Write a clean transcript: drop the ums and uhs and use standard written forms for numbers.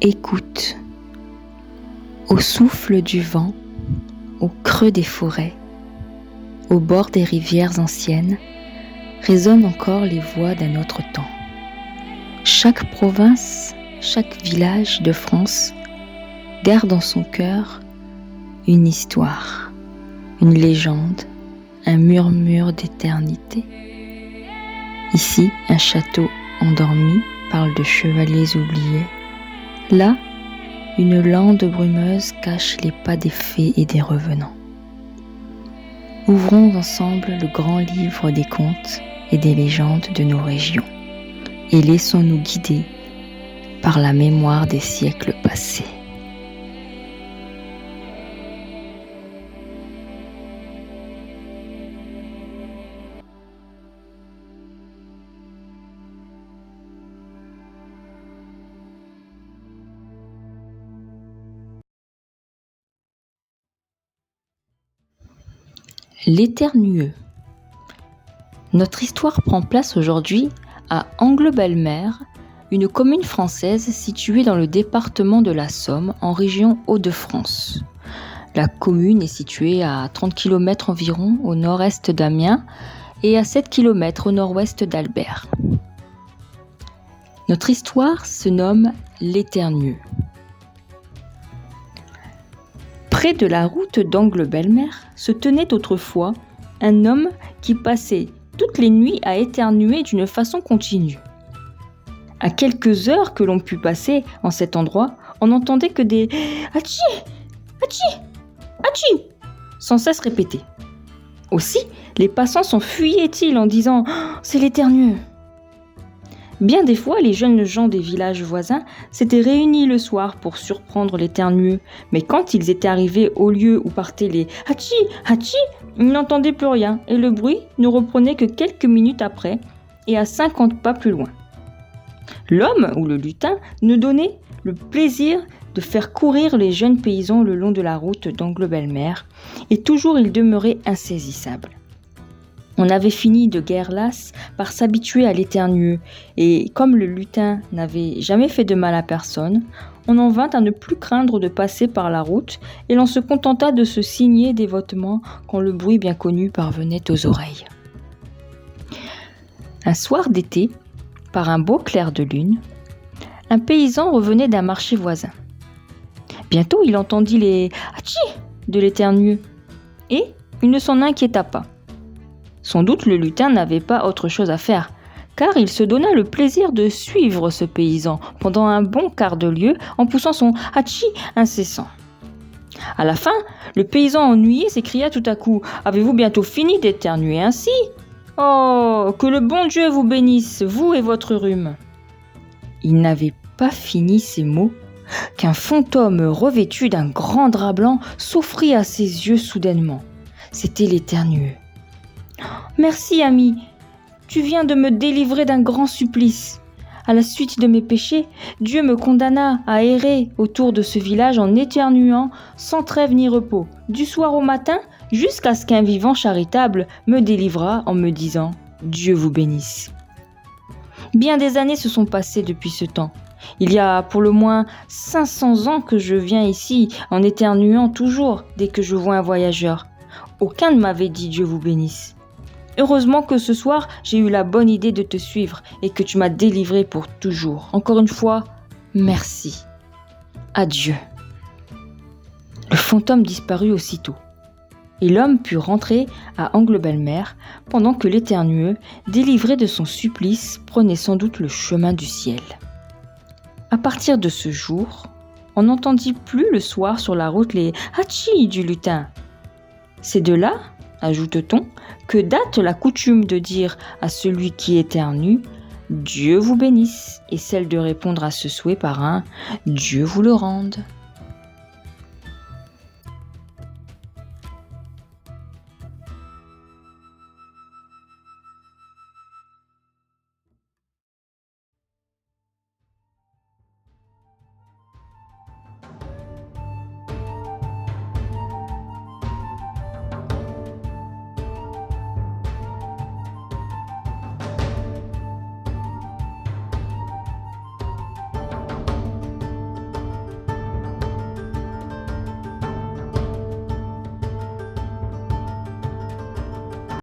Écoute, au souffle du vent, au creux des forêts, au bord des rivières anciennes, résonnent encore les voix d'un autre temps. Chaque province, chaque village de France garde en son cœur une histoire, une légende, un murmure d'éternité. Ici, un château endormi parle de chevaliers oubliés. Là, une lande brumeuse cache les pas des fées et des revenants. Ouvrons ensemble le grand livre des contes et des légendes de nos régions et laissons-nous guider par la mémoire des siècles passés. L'Éternueux. Notre histoire prend place aujourd'hui à Angle-Belle-Mer, une commune française située dans le département de la Somme, en région Hauts-de-France. La commune est située à 30 km environ au nord-est d'Amiens et à 7 km au nord-ouest d'Albert. Notre histoire se nomme l'Éternueux. Près de la route d'Angle-Belle-Mer se tenait autrefois un homme qui passait toutes les nuits à éternuer d'une façon continue. À quelques heures que l'on put passer en cet endroit, on n'entendait que des « Hatchi, hatchi, hatchi » sans cesse répétés. Aussi, les passants s'enfuyaient-ils en disant « C'est l'Éternueux ». Bien des fois, les jeunes gens des villages voisins s'étaient réunis le soir pour surprendre l'Éternueux, mais quand ils étaient arrivés au lieu où partaient les « Hatchi, hatchi », ils n'entendaient plus rien et le bruit ne reprenait que quelques minutes après et à 50 pas plus loin. L'homme ou le lutin nous donnait le plaisir de faire courir les jeunes paysans le long de la route d'Angle-Belle-Mer et toujours il demeurait insaisissable. On avait fini de guerre lasse par s'habituer à l'Éternueux et comme le lutin n'avait jamais fait de mal à personne, on en vint à ne plus craindre de passer par la route et l'on se contenta de se signer dévotement quand le bruit bien connu parvenait aux oreilles. Un soir d'été, par un beau clair de lune, un paysan revenait d'un marché voisin. Bientôt il entendit les « Hatchi » de l'Éternueux et il ne s'en inquiéta pas. Sans doute le lutin n'avait pas autre chose à faire, car il se donna le plaisir de suivre ce paysan pendant un bon quart de lieue en poussant son « hatchi » incessant. À la fin, le paysan ennuyé s'écria tout à coup « Avez-vous bientôt fini d'éternuer ainsi ? Oh, que le bon Dieu vous bénisse, vous et votre rhume !» Il n'avait pas fini ces mots qu'un fantôme revêtu d'un grand drap blanc s'offrit à ses yeux soudainement. C'était l'Éternueux. « Merci, ami, tu viens de me délivrer d'un grand supplice. À la suite de mes péchés, Dieu me condamna à errer autour de ce village en éternuant sans trêve ni repos, du soir au matin, jusqu'à ce qu'un vivant charitable me délivrât en me disant « Dieu vous bénisse ». Bien des années se sont passées depuis ce temps. Il y a pour le moins 500 ans que je viens ici en éternuant toujours dès que je vois un voyageur. Aucun ne m'avait dit « Dieu vous bénisse ». Heureusement que ce soir, j'ai eu la bonne idée de te suivre et que tu m'as délivré pour toujours. Encore une fois, merci. Adieu. Le fantôme disparut aussitôt et l'homme put rentrer à Angle-Belle-Mer pendant que l'Éternueux, délivré de son supplice, prenait sans doute le chemin du ciel. À partir de ce jour, on n'entendit plus le soir sur la route les « Hatchi » du lutin. C'est de là, ajoute-t-on, que date la coutume de dire à celui qui éternue « Dieu vous bénisse » et celle de répondre à ce souhait par un « Dieu vous le rende ».